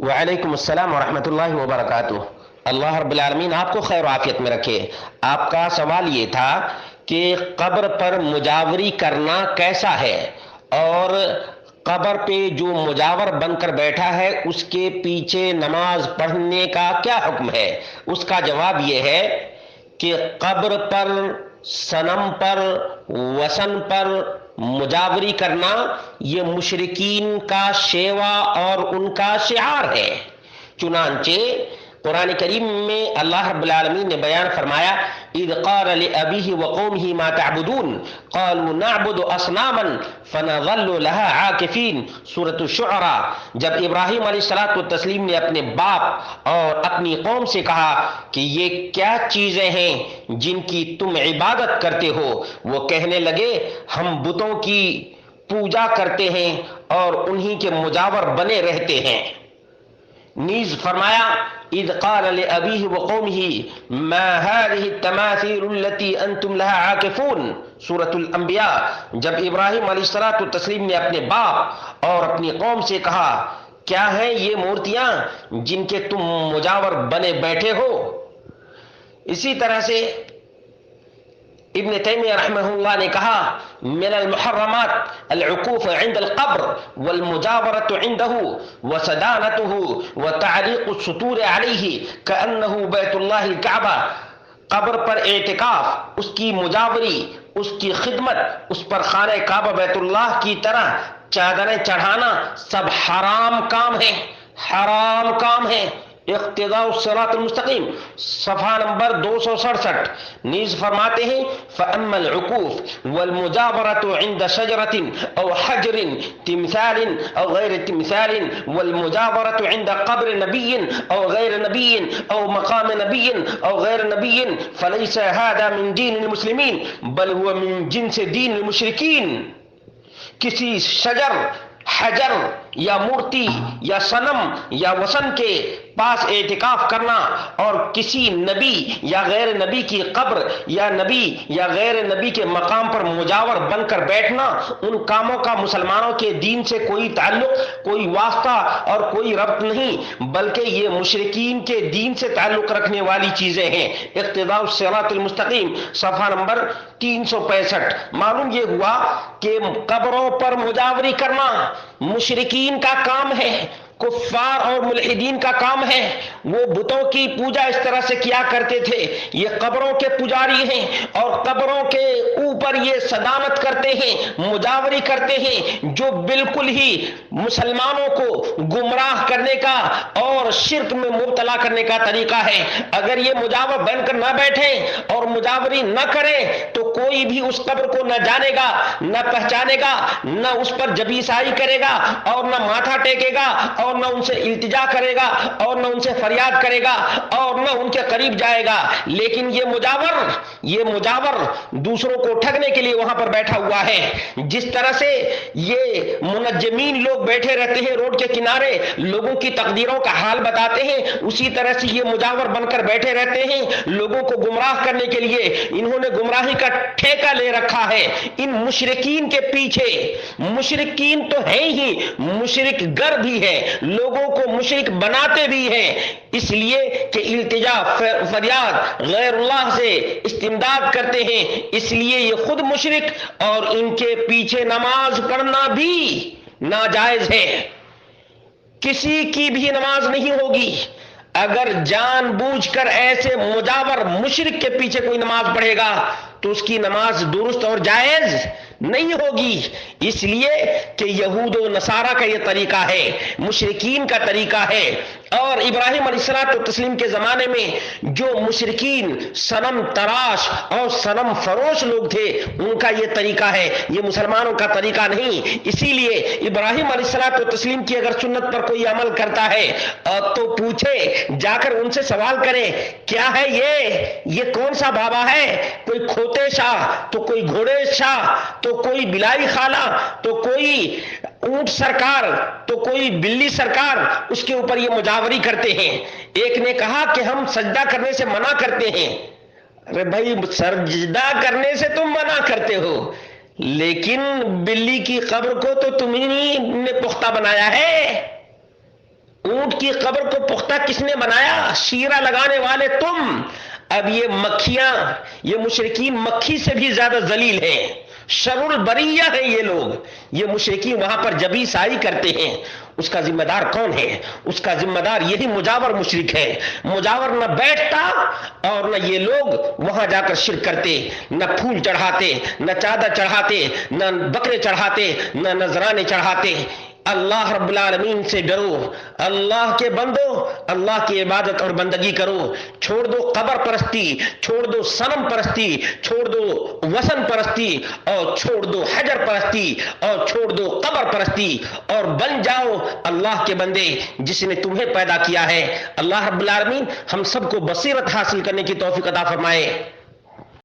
وعلیکم السلام ورحمۃ اللہ وبرکاتہ۔ اللہ رب العالمین آپ کو خیر و عافیت میں رکھے۔ آپ کا سوال یہ تھا کہ قبر پر مجاوری کرنا کیسا ہے، اور قبر پہ جو مجاور بن کر بیٹھا ہے اس کے پیچھے نماز پڑھنے کا کیا حکم ہے۔ اس کا جواب یہ ہے کہ قبر پر، صنم پر، وثن پر مجاوری کرنا یہ مشرکین کا شیوا اور ان کا شعار ہے۔ چنانچہ قرآن کریم میں اللہ رب العالمین نے بیان فرمایا، اذ قال لأبیہ وقومہ ما تعبدون قالوا نعبد اصناما فنظل لها عاکفین، سورۃ الشعراء۔ جب ابراہیم علیہ الصلوۃ والتسلیم نے اپنے باپ اور اپنی قوم سے کہا کہ یہ کیا چیزیں ہیں جن کی تم عبادت کرتے ہو، وہ کہنے لگے ہم بتوں کی پوجا کرتے ہیں اور انہی کے مجاور بنے رہتے ہیں۔ نیز فرمایا، اذ قال لأبیہ وقومہ ما هذه التماثیل التي انتم لها عاکفون، سورۃ الانبیاء۔ جب ابراہیم علیہ الصلوۃ والتسلیم نے اپنے باپ اور اپنی قوم سے کہا کیا ہیں یہ مورتیاں جن کے تم مجاور بنے بیٹھے ہو۔ اسی طرح سے ابن تیمیہ رحمہ اللہ نے کہا، من المحرمات العکوف عند القبر والمجاورۃ عنده وصدانته وتعلیق السطور علیہ کأنہ بیت اللہ الکعبہ۔ قبر پر اعتکاف، اس کی مجاوری، اس کی خدمت، اس پر خانہ کعبہ بیت اللہ کی طرح چادریں چڑھانا سب حرام کام ہے، حرام کام ہے۔ اقتداء الصراط المستقیم صفحہ نمبر 267۔ نیز فرماتے ہیں، فَأَمَّا الْعُكُوفُ وَالْمُجَاوَرَةُ عِنْدَ شَجَرَةٍ أَوْ حَجْرٍ تِمْثَالٍ أَوْ غَيْرِ تِمْثَالٍ وَالْمُجَاوَرَةُ عِنْدَ قَبْرِ نَبِيٍّ أَوْ غَيْرِ نَبِيٍّ أَوْ مَقَامِ نَبِيٍّ أَوْ غَيْرِ نَبِيٍّ فَلَيْسَ هَذَا مِنْ دِينِ الْمُسْلِمِينَ بَلْ هُوَ مِنْ جِنْسِ دِينِ الْمُشْرِكِينَ۔ کسی شجر، حجر یا مورتی یا صنم یا وثن کے پاس اعتکاف کرنا اور کسی نبی یا غیر نبی کی قبر یا نبی یا غیر نبی کے مقام پر مجاور بن کر بیٹھنا، ان کاموں کا مسلمانوں کے دین سے کوئی تعلق، کوئی واسطہ اور کوئی ربط نہیں، بلکہ یہ مشرکین کے دین سے تعلق رکھنے والی چیزیں ہیں۔ اقتداء الصراط المستقیم صفحہ نمبر 365۔ معلوم یہ ہوا کہ قبروں پر مجاوری کرنا مشرکین کا کام ہے، کفار اور ملحدین کا کام ہے۔ وہ بتوں کی پوجا اس طرح سے کیا کرتے تھے، یہ قبروں کے پجاری ہیں اور قبروں کے اوپر یہ صدانت کرتے ہیں، مجاوری کرتے ہیں، جو بالکل ہی مسلمانوں کو گمراہ کرنے کا اور شرک میں مبتلا کرنے کا طریقہ ہے۔ اگر یہ مجاور بن کر نہ بیٹھیں اور مجاوری نہ کریں تو کوئی بھی اس قبر کو نہ جانے گا، نہ پہچانے گا، نہ اس پر جبیسائی کرے گا اور نہ ماتھا ٹیکے گا اور نہ ان سے التجا کرے گا اور نہ ان سے فریاد کرے گا اور نہ ان کے قریب جائے گا۔ لیکن یہ مجاور دوسروں کو ٹھگنے کے لیے وہاں پر بیٹھا ہوا ہے۔ جس طرح سے یہ منجمین لوگ بیٹھے رہتے ہیں روڈ کے کنارے، لوگوں کی تقدیروں کا حال بتاتے ہیں، اسی طرح سے یہ مجاور بن کر بیٹھے رہتے ہیں لوگوں کو گمراہ کرنے کے لیے۔ انہوں نے گمراہی کا ٹھیکہ لے رکھا ہے۔ ان مشرکین کے پیچھے، مشرکین تو ہیں ہی، مشرک گر بھی ہے، لوگوں کو مشرک بناتے بھی ہیں، اس لیے کہ التجا، فریاد غیر اللہ سے استمداد کرتے ہیں، اس لیے یہ خود مشرک اور ان کے پیچھے نماز پڑھنا بھی ناجائز ہے۔ کسی کی بھی نماز نہیں ہوگی اگر جان بوجھ کر ایسے مجاور مشرک کے پیچھے کوئی نماز پڑھے گا تو اس کی نماز درست اور جائز نہیں ہوگی۔ اس لیے کہ یہود و نصارہ کا یہ طریقہ ہے، مشرکین کا طریقہ ہے۔ اور ابراہیم علیہ السلام کے زمانے میں جو مشرکین صنم تراش اور صنم فروش لوگ تھے، ان کا یہ طریقہ ہے، یہ مسلمانوں کا طریقہ نہیں۔ اسی لیے ابراہیم علیہ السلام کی اگر سنت پر کوئی عمل کرتا ہے تو پوچھے، جا کر ان سے سوال کرے کیا ہے یہ کون سا بابا ہے، کوئی کھوتے شاہ تو کوئی گھوڑے شاہ تو کوئی بلائی خالہ تو کوئی اونٹ سرکار تو کوئی بلی سرکار، اس کے اوپر یہ مجاوری کرتے ہیں۔ ایک نے کہا کہ ہم سجدہ کرنے سے منع کرتے ہیں۔ ارے بھائی، سجدہ کرنے سے تم منع کرتے ہو، لیکن بلی کی قبر کو تو تمہیں نے پختہ بنایا ہے۔ اونٹ کی قبر کو پختہ کس نے بنایا؟ شیرہ لگانے والے تم۔ اب یہ مکھیاں، یہ مشرکین مکھی سے بھی زیادہ ذلیل ہیں، شر البریہ ہیں یہ لوگ، یہ مشرکین وہاں پر جبی ساری کرتے ہیں۔ اس کا ذمہ دار کون ہے؟ اس کا ذمہ دار یہی مجاور مشرک ہے۔ مجاور نہ بیٹھتا اور نہ یہ لوگ وہاں جا کر شرک کرتے، نہ پھول چڑھاتے، نہ چادر چڑھاتے، نہ بکرے چڑھاتے، نہ نذرانے چڑھاتے۔ اللہ رب العالمین سے ڈرو، اللہ کے بندو، اللہ کی عبادت اور بندگی کرو، چھوڑ دو قبر پرستی، چھوڑ دو صنم پرستی، چھوڑ دو وثن پرستی، اور چھوڑ دو حجر پرستی، اور چھوڑ دو قبر پرستی، اور بن جاؤ اللہ کے بندے جس نے تمہیں پیدا کیا ہے۔ اللہ رب العالمین ہم سب کو بصیرت حاصل کرنے کی توفیق عطا فرمائے۔